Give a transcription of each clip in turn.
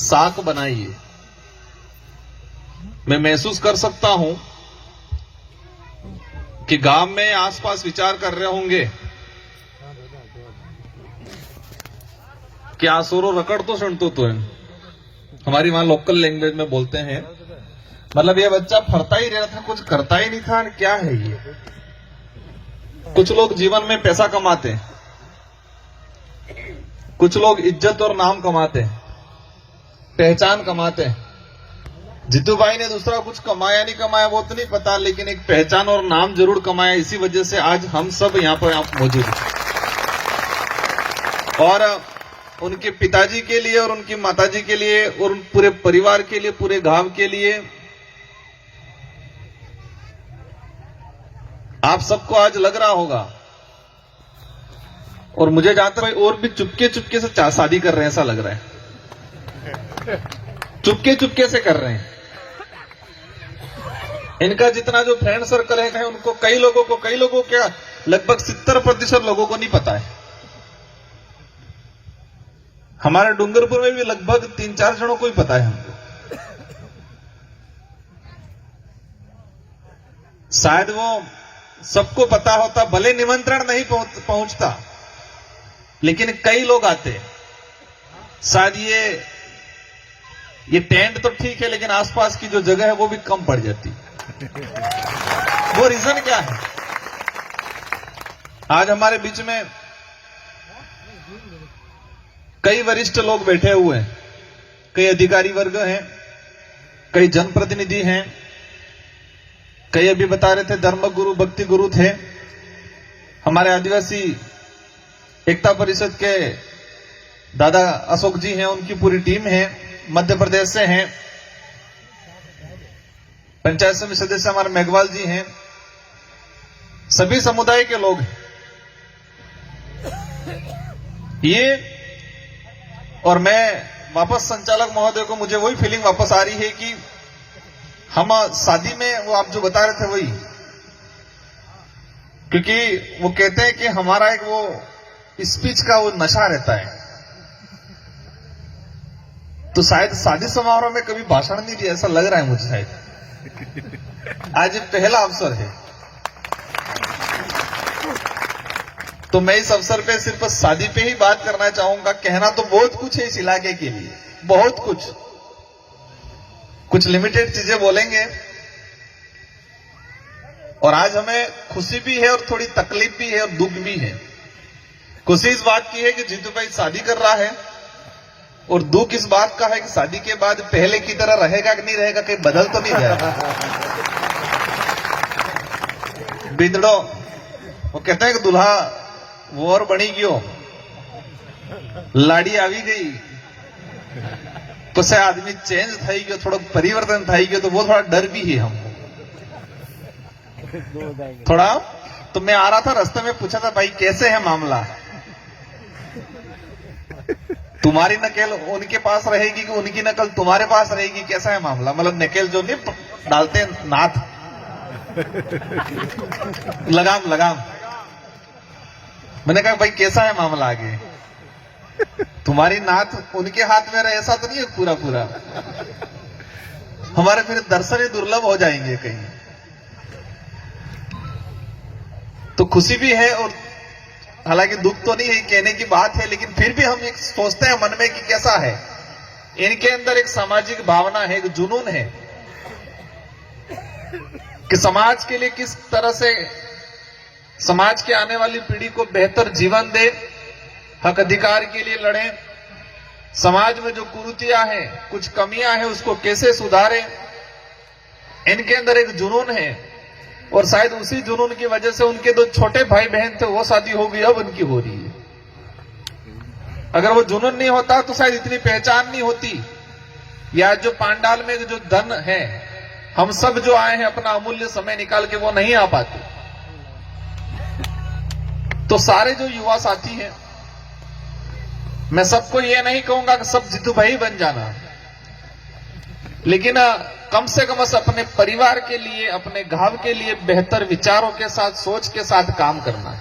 साख बनाइए। मैं महसूस कर सकता हूं कि गांव में आसपास विचार कर रहे होंगे कि आसुरो रकड़ तो सुनतो तो है, हमारी वहां लोकल लैंग्वेज में बोलते हैं, मतलब ये बच्चा फरता ही रहा था, कुछ करता ही नहीं था, क्या है ये। कुछ लोग जीवन में पैसा कमाते हैं, कुछ लोग इज्जत और नाम कमाते हैं, पहचान कमाते हैं। जीतू भाई ने दूसरा कुछ कमाया नहीं कमाया वो तो नहीं पता, लेकिन एक पहचान और नाम जरूर कमाया। इसी वजह से आज हम सब यहां पर मौजूद हैं। और उनके पिताजी के लिए और उनकी माताजी के लिए और पूरे परिवार के लिए, पूरे गांव के लिए आप सबको आज लग रहा होगा, और मुझे जाते भाई और भी चुपके चुपके से शादी कर रहे हैं, ऐसा लग रहा है। चुपके चुपके से कर रहे हैं। इनका जितना जो फ्रेंड सर्कल है उनको कई लोगों को क्या लगभग 70% लोगों को नहीं पता है। हमारे डूंगरपुर में भी लगभग 3-4 जनों को ही पता है हमको। शायद वो सबको पता होता, भले निमंत्रण नहीं पहुंचता, लेकिन कई लोग आते। शायद ये टेंट तो ठीक है, लेकिन आसपास की जो जगह है वो भी कम पड़ जाती। वो रीजन क्या है? आज हमारे बीच में कई वरिष्ठ लोग बैठे हुए हैं, कई अधिकारी वर्ग हैं, कई जनप्रतिनिधि हैं, कई अभी बता रहे थे धर्म गुरु भक्ति गुरु थे। हमारे आदिवासी एकता परिषद के दादा अशोक जी हैं, उनकी पूरी टीम है, मध्य प्रदेश से हैं। पंचायत समिति सदस्य हमारे मेघवाल जी हैं। सभी समुदाय के लोग हैं ये। और मैं वापस संचालक महोदय को, मुझे वही फीलिंग वापस आ रही है कि हम शादी में वो आप जो बता रहे थे वही, क्योंकि वो कहते हैं कि हमारा एक वो स्पीच का वो नशा रहता है, तो शायद शादी समारोह में कभी भाषण नहीं दिया, ऐसा लग रहा है मुझे। शायद आज पहला अवसर है, तो मैं इस अवसर पे सिर्फ शादी पे ही बात करना चाहूंगा। कहना तो बहुत कुछ है इस इलाके के लिए, बहुत कुछ लिमिटेड चीजें बोलेंगे। और आज हमें खुशी भी है और थोड़ी तकलीफ भी है और दुख भी है। खुशी इस बात की है कि जीतू भाई शादी कर रहा है, और दुख इस बात का है कि शादी के बाद पहले की तरह रहेगा कि नहीं रहेगा, कहीं बदल तो नहीं जाएगा। बिदड़ो वो कहते हैं कि दुल्हा वोर बनी गयो, लाड़ी आवी गई, तो से आदमी चेंज थी गयो, थोड़ा परिवर्तन थी गयो, तो वो थोड़ा डर भी है हमको थोड़ा। तो मैं आ रहा था, रास्ते में पूछा था भाई कैसे है मामला, तुम्हारी नकेल उनके पास रहेगी कि उनकी नकल तुम्हारे पास रहेगी, कैसा है मामला? मतलब नकेल जो नहीं डालते नाथ, लगाम। मैंने कहा भाई कैसा है मामला आगे? तुम्हारी नाथ उनके हाथ में रहे ऐसा तो नहीं है पूरा हमारे फिर दर्शन ही दुर्लभ हो जाएंगे कहीं। तो खुशी भी है और हालांकि दुख तो नहीं है, कहने की बात है, लेकिन फिर भी हम एक सोचते हैं मन में कि कैसा है। इनके अंदर एक सामाजिक भावना है, एक जुनून है कि समाज के लिए किस तरह से समाज के आने वाली पीढ़ी को बेहतर जीवन दे, हक अधिकार के लिए लड़े, समाज में जो कुरीतियां हैं, कुछ कमियां हैं, उसको कैसे सुधारे। इनके अंदर एक जुनून है, और शायद उसी जुनून की वजह से उनके 2 छोटे भाई बहन थे, वो शादी हो गई, अब उनकी हो रही है। अगर वो जुनून नहीं होता तो शायद इतनी पहचान नहीं होती। या जो पांडाल में जो धन है, हम सब जो आए हैं अपना अमूल्य समय निकाल के, वो नहीं आ पाते। तो सारे जो युवा साथी हैं, मैं सबको ये नहीं कहूंगा कि सब जीतू भाई बन जाना, लेकिन कम से कम अपने परिवार के लिए, अपने गांव के लिए बेहतर विचारों के साथ, सोच के साथ काम करना है।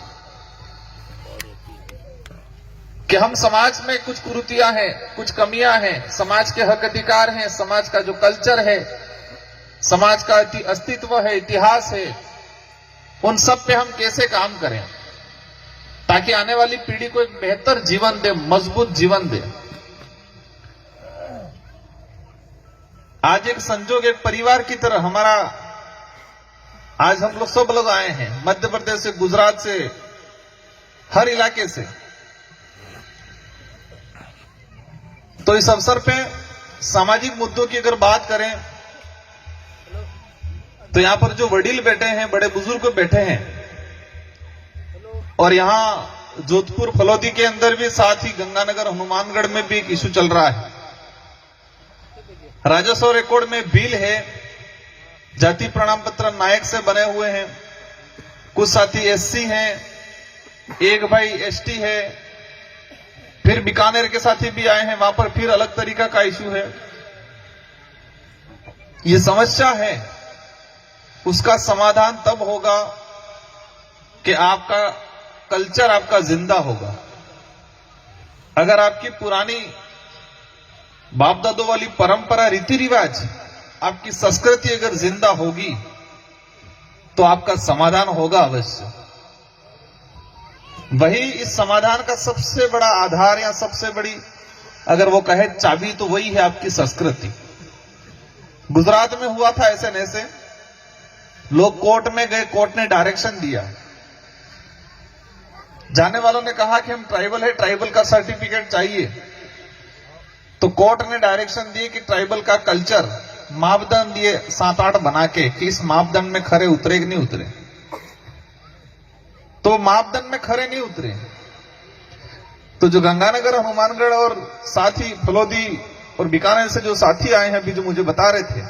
कि हम समाज में कुछ कुरीतियां हैं, कुछ कमियां हैं, समाज के हक अधिकार हैं, समाज का जो कल्चर है, समाज का अस्तित्व है, इतिहास है, उन सब पे हम कैसे काम करें ताकि आने वाली पीढ़ी को एक बेहतर जीवन दे, मजबूत जीवन दे। आज एक संजोग, एक परिवार की तरह हमारा, आज हम लोग सब लोग आए हैं मध्य प्रदेश से, गुजरात से, हर इलाके से। तो इस अवसर पे सामाजिक मुद्दों की अगर बात करें तो यहां पर जो वडील बैठे हैं, बड़े बुजुर्ग बैठे हैं, और यहां जोधपुर फलोदी के अंदर भी, साथ ही गंगानगर हनुमानगढ़ में भी एक इशू चल रहा है। राजस्व रिकॉर्ड में बिल है, जाति प्रमाण पत्र नायक से बने हुए हैं, कुछ साथी एससी हैं, एक भाई एसटी है, फिर बीकानेर के साथी भी आए हैं, वहां पर फिर अलग तरीका का इशू है। ये समस्या है, उसका समाधान तब होगा कि आपका कल्चर आपका जिंदा होगा। अगर आपकी पुरानी बाप दादों वाली परंपरा, रीति रिवाज, आपकी संस्कृति अगर जिंदा होगी तो आपका समाधान होगा अवश्य। वही इस समाधान का सबसे बड़ा आधार या सबसे बड़ी अगर वो कहे चाबी तो वही है आपकी संस्कृति। गुजरात में हुआ था ऐसे नैसे, लोग कोर्ट में गए, कोर्ट ने डायरेक्शन दिया, जाने वालों ने कहा कि हम ट्राइबल है, ट्राइबल का सर्टिफिकेट चाहिए। तो कोर्ट ने डायरेक्शन दिए कि ट्राइबल का कल्चर मापदंड दिए 7-8 बना के कि इस मापदंड में खरे उतरे कि नहीं उतरे। तो मापदंड में खरे नहीं उतरे। तो जो गंगानगर, हनुमानगढ़ और साथ ही फलोदी और बीकानेर से जो साथी आए हैं अभी, जो मुझे बता रहे थे,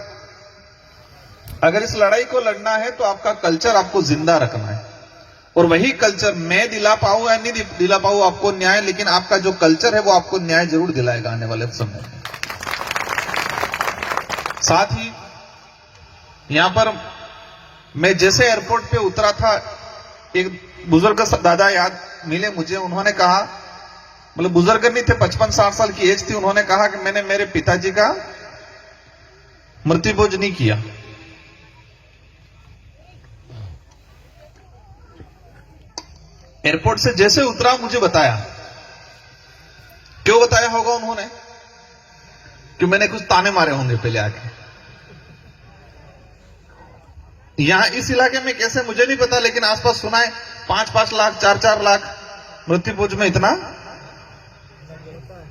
अगर इस लड़ाई को लड़ना है तो आपका कल्चर आपको जिंदा रखना है। और वही कल्चर मैं दिला पाऊं या नहीं दिला पाऊं आपको न्याय, लेकिन आपका जो कल्चर है वो आपको न्याय जरूर दिलाएगा आने वाले समय में। साथ ही यहां पर मैं जैसे एयरपोर्ट पे उतरा था, एक बुजुर्ग दादा याद मिले मुझे। उन्होंने कहा, मतलब बुजुर्ग नहीं थे, 55-60 साल की एज थी। उन्होंने कहा कि मैंने मेरे पिताजी का मृत्यु भोज नहीं किया। एयरपोर्ट से जैसे उतरा मुझे बताया। क्यों बताया होगा उन्होंने? कि मैंने कुछ ताने मारे होंगे पहले आके। यहां इस इलाके में कैसे मुझे नहीं पता, लेकिन आसपास सुना है 5-5 लाख, 4-4 लाख मृत्यु भोज में इतना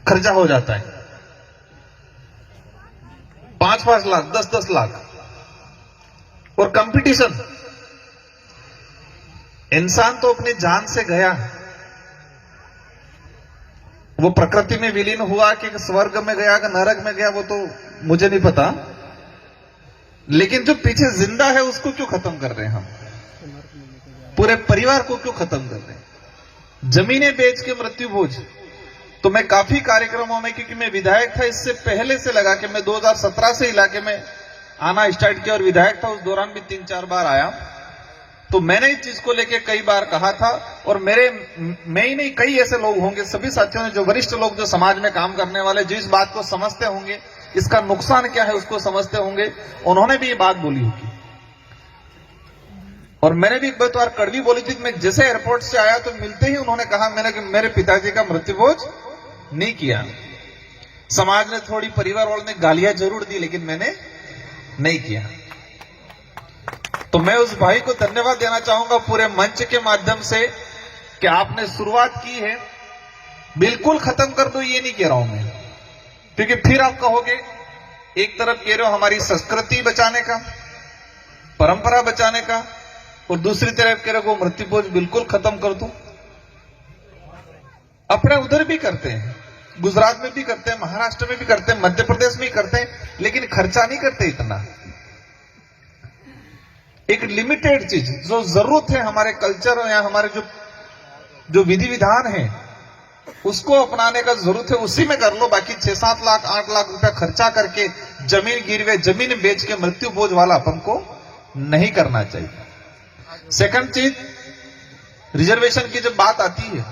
खर्चा हो जाता है। 5-5 लाख, 10-10 लाख। और कंपटीशन, इंसान तो अपनी जान से गया, वो प्रकृति में विलीन हुआ कि स्वर्ग में गया कि नरक में गया, वो तो मुझे नहीं पता। लेकिन जो पीछे जिंदा है उसको क्यों खत्म कर रहे हैं हम? पूरे परिवार को क्यों खत्म कर रहे हैं? जमीनें बेच के मृत्यु भोज। तो मैं काफी कार्यक्रमों में, क्योंकि मैं विधायक था इससे पहले से लगा के, मैं 2017 से इलाके में आना स्टार्ट किया और विधायक था, उस दौरान भी 3-4 बार आया। तो मैंने इस चीज को लेके कई बार कहा था, और मैं ही नहीं, कई ऐसे लोग होंगे, सभी साथियों ने, जो वरिष्ठ लोग, जो समाज में काम करने वाले, जो इस बात को समझते होंगे, इसका नुकसान क्या है उसको समझते होंगे, उन्होंने भी ये बात बोली होगी। और मैंने भी एक बार कड़वी बोली थी। मैं जैसे एयरपोर्ट से आया तो मिलते ही उन्होंने कहा, मैंने मेरे पिताजी का मृत्यु भोज नहीं किया। समाज ने, थोड़ी परिवार वालों ने गालियां जरूर दी, लेकिन मैंने नहीं किया। तो मैं उस भाई को धन्यवाद देना चाहूंगा पूरे मंच के माध्यम से कि आपने शुरुआत की है। बिल्कुल खत्म कर दो ये नहीं कह रहा हूं मैं, क्योंकि फिर आप कहोगे, एक तरफ कह रहे हो हमारी संस्कृति बचाने का, परंपरा बचाने का, और दूसरी तरफ कह रहे हो मृत्यु भोज बिल्कुल खत्म कर दो। अपने उधर भी करते हैं, गुजरात में भी करते हैं, महाराष्ट्र में भी करते हैं, मध्य प्रदेश में भी करते हैं, लेकिन खर्चा नहीं करते इतना। एक लिमिटेड चीज जो जरूरत है हमारे कल्चर या हमारे जो विधि विधान है उसको अपनाने का जरूरत है, उसी में कर लो। बाकी 6-7 लाख 8 लाख रुपया खर्चा करके जमीन गिरवे, जमीन बेच के मृत्यु भोज वाला अपन को नहीं करना चाहिए। सेकंड चीज, रिजर्वेशन की जब बात आती है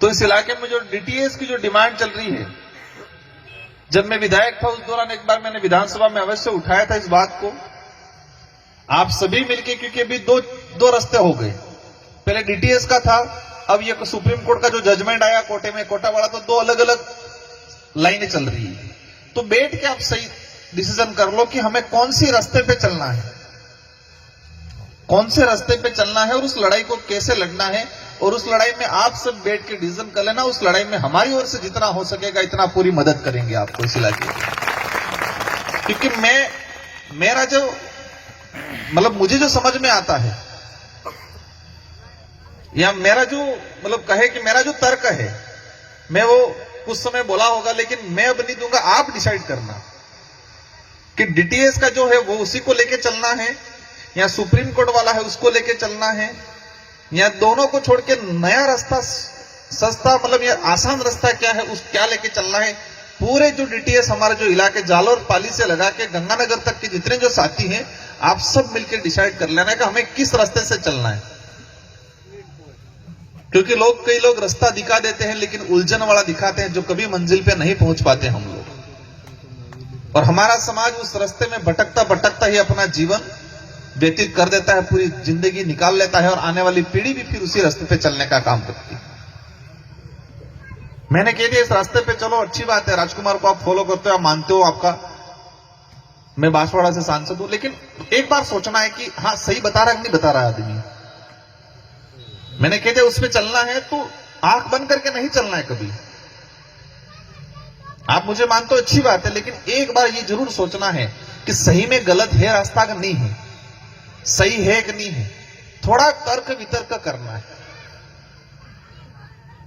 तो इस इलाके में जो डीटीएस की जो डिमांड चल रही है, जब मैं विधायक था उस दौरान एक बार मैंने विधानसभा में अवश्य उठाया था इस बात को। आप सभी मिलके, क्योंकि अभी दो रास्ते हो गए, पहले डीटीएस का था, अब ये सुप्रीम कोर्ट का जो जजमेंट आया कोटे में, कोटा वाला, तो दो अलग अलग लाइनें चल रही है। तो बैठ के आप सही डिसीजन कर लो कि हमें कौन सी रास्ते पे चलना है, कौन से रास्ते पे चलना है और उस लड़ाई को कैसे लड़ना है। और उस लड़ाई में आप सब बैठ के डिसीजन कर लेना। उस लड़ाई में हमारी ओर से जितना हो सकेगा इतना पूरी मदद करेंगे आपको इस इलाके की। क्योंकि मेरा जो मतलब मुझे जो समझ में आता है, या मेरा जो मतलब कहे कि मेरा जो तर्क है, मैं वो उस समय बोला होगा, लेकिन मैं अब नहीं दूंगा। आप डिसाइड करना कि डीटीएस का जो है वो उसी को लेके चलना है, या सुप्रीम कोर्ट वाला है उसको लेके चलना है, या दोनों को छोड़ के नया रास्ता, सस्ता मतलब ये आसान रास्ता क्या है उस क्या लेके चलना है। पूरे जो डीटीएस हमारे जो इलाके जालोर पाली से लगा के गंगानगर तक के जितने जो साथी हैं, आप सब मिलकर डिसाइड कर लेना है कि हमें किस रास्ते से चलना है। क्योंकि कई लोग रास्ता दिखा देते हैं लेकिन उलझन वाला दिखाते हैं, जो कभी मंजिल पे नहीं पहुंच पाते हम लोग। और हमारा समाज उस रास्ते में भटकता भटकता ही अपना जीवन व्यतीत कर देता है, पूरी जिंदगी निकाल लेता है, और आने वाली पीढ़ी भी फिर उसी रास्ते पे चलने का काम करती है। मैंने कह दिया इस रास्ते पे चलो, अच्छी बात है, राजकुमार को आप फॉलो करते हो, आप मानते हो, आपका मैं बांसवाड़ा से सांसद हूं, लेकिन एक बार सोचना है कि हाँ सही बता रहा है कि नहीं बता रहा है आदमी। मैंने कह दिया उस पे चलना है तो आंख बंद करके नहीं चलना है कभी। आप मुझे मानते हो अच्छी बात है, लेकिन एक बार ये जरूर सोचना है कि सही में गलत है रास्ता का नहीं है, सही है कि नहीं है, थोड़ा तर्क वितर्क करना है।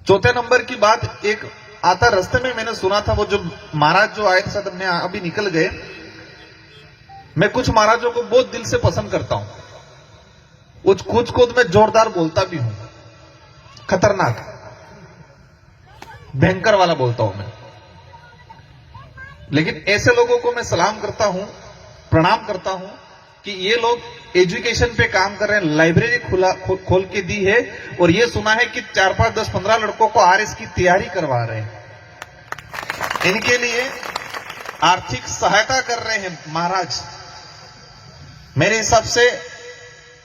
चौथे नंबर की बात, एक आता रास्ते में मैंने सुना था, वो जो महाराज जो आए थे शायद मैं अभी निकल गए, मैं कुछ महाराजों को बहुत दिल से पसंद करता हूं, कुछ को मैं जोरदार बोलता भी हूं, खतरनाक भयंकर वाला बोलता हूं मैं, लेकिन ऐसे लोगों को मैं सलाम करता हूं, प्रणाम करता हूं कि ये लोग एजुकेशन पे काम कर रहे हैं, लाइब्रेरी खोल के दी है, और ये सुना है कि 4, 5, 10, 15 लड़कों को आरएस की तैयारी करवा रहे हैं। इनके लिए आर्थिक सहायता कर रहे हैं महाराज। मेरे हिसाब से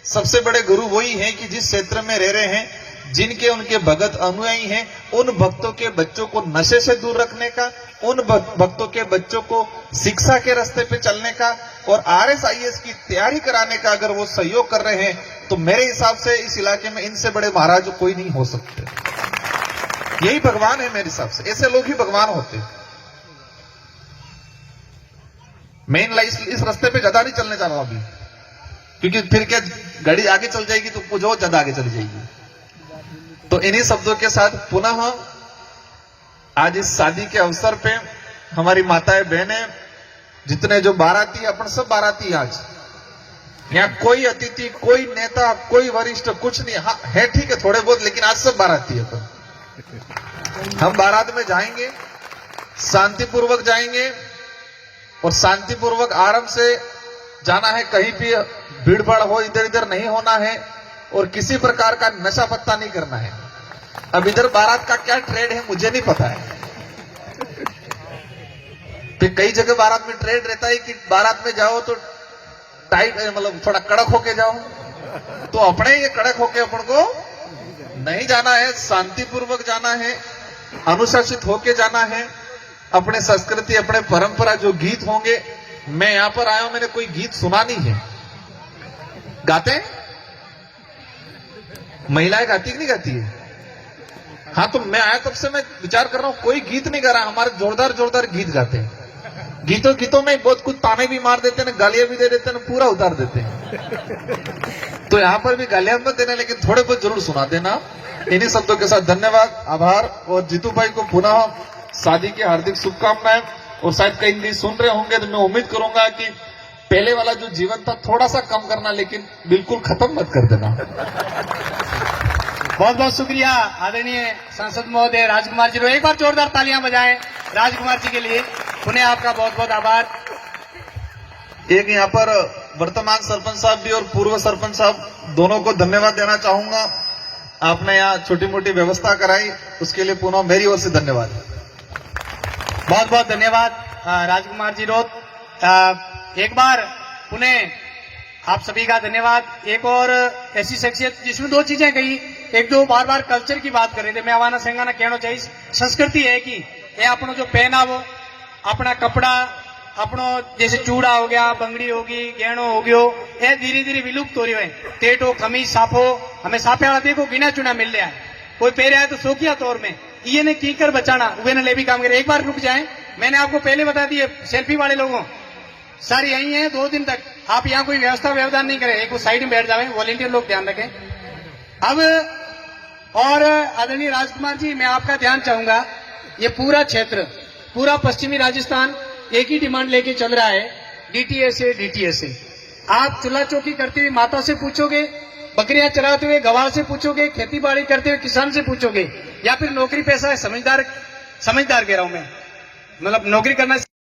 सबसे बड़े गुरु वही हैं कि जिस क्षेत्र में रह रहे हैं, जिनके उनके भगत अनुयायी हैं, उन भक्तों के बच्चों को नशे से दूर रखने का, उन भक्तों के बच्चों को शिक्षा के रास्ते पे चलने का और आरएसआईएस की तैयारी कराने का अगर वो सहयोग कर रहे हैं, तो मेरे हिसाब से इस इलाके में इनसे बड़े महाराज कोई नहीं हो सकते। यही भगवान है मेरे हिसाब से, ऐसे लोग ही भगवान होते हैं। मैं इस रास्ते पे ज्यादा नहीं चलने जा रहा अभी, क्योंकि फिर क्या गाड़ी आगे चल जाएगी तो कुछ और ज्यादा आगे चली जाएगी। तो इन्हीं शब्दों के साथ पुनः आज इस शादी के अवसर पे हमारी माताएं बहनें, जितने जो बाराती, अपन सब बाराती आज यहाँ, कोई अतिथि, कोई नेता, कोई वरिष्ठ कुछ नहीं, हाँ है ठीक है थोड़े बहुत, लेकिन आज सब बाराती है। अपन हम बारात में जाएंगे, शांतिपूर्वक जाएंगे, और शांतिपूर्वक आराम से जाना है, कहीं भी भीड़ भाड़ हो इधर इधर नहीं होना है, और किसी प्रकार का नशा पत्ता नहीं करना है। अब इधर बारात का क्या ट्रेंड है मुझे नहीं पता है, तो कई जगह बारात में ट्रेंड रहता है कि बारात में जाओ तो टाइट, मतलब थोड़ा कड़क होके जाओ, तो अपने ये कड़क होके अपन को नहीं जाना है, शांतिपूर्वक जाना है, अनुशासित होके जाना है। अपने संस्कृति, अपने परंपरा जो गीत होंगे, मैं यहां पर आया हूं, मैंने कोई गीत सुना नहीं है। गाते हैं? महिलाएं गाती कि नहीं गाती है? हाँ, तो मैं आया तब से मैं विचार कर रहा हूं, कोई गीत नहीं गा रहा, हमारे जोरदार जोरदार गीत गाते हैं। गीतों में बहुत कुछ ताने भी मार देते हैं, गालियां भी दे देते हैं, पूरा उतार देते हैं। तो यहां पर भी गालियां मत देना, लेकिन थोड़े बहुत जरूर सुना देना। इन्हीं शब्दों के साथ धन्यवाद, आभार, और जीतू भाई को पुनः शादी की हार्दिक शुभकामनाएं। और शायद कहीं सुन रहे होंगे तो मैं उम्मीद करूंगा कि पहले वाला जो जीवन था थोड़ा सा कम करना, लेकिन बिल्कुल खत्म मत कर देना। बहुत बहुत शुक्रिया आदरणीय सांसद महोदय राजकुमार जी। एक बार जोरदार तालियां बजाएं राजकुमार जी के लिए। पुनः आपका बहुत बहुत आभार। एक यहाँ पर वर्तमान सरपंच साहब भी और पूर्व सरपंच साहब दोनों को धन्यवाद देना चाहूंगा। आपने यहाँ छोटी मोटी व्यवस्था कराई, उसके लिए पुनः मेरी ओर से धन्यवाद। बहुत बहुत धन्यवाद राजकुमार जी रोत। एक बार पुनः आप सभी का धन्यवाद। एक और ऐसी शख्सियत जिसमें दो चीजें कही, एक दो बार बार कल्चर की बात कर रहे थे। मैं आवाना सिंगाना कहना चाहिए संस्कृति है कि ये अपनो जो पहनावो, अपना कपड़ा, अपनो जैसे चूड़ा हो गया, बंगड़ी होगी, गहनो हो गयो, ये धीरे धीरे विलुप्त हो रही है। टेटो खमीस साफो हमें साफे वाला देखो गिना चुना मिल रहा है, कोई पहरे है तो शौकिया तौर में ये ने कीकर बचाना वे ने ले भी काम करे। एक बार रुक जाए, मैंने आपको पहले बता दिए सेल्फी वाले लोगों सर यही है 2 दिन तक आप यहाँ कोई व्यवस्था व्यवधान नहीं करें, एक साइड में बैठ जाए, वॉलेंटियर लोग ध्यान रखें। अब और आदरणीय राजकुमार जी मैं आपका ध्यान चाहूंगा, ये पूरा क्षेत्र पूरा पश्चिमी राजस्थान एक ही डिमांड लेके चल रहा है, डीटीएस से डीटीएस से। आप चूल्हा चौकी करते हुए माता से पूछोगे, बकरियां चराते हुए गवार से पूछोगे, खेती बाड़ी करते हुए किसान से पूछोगे, या फिर नौकरी पैसा है समझदार कह रहा हूं मैं, मतलब नौकरी करना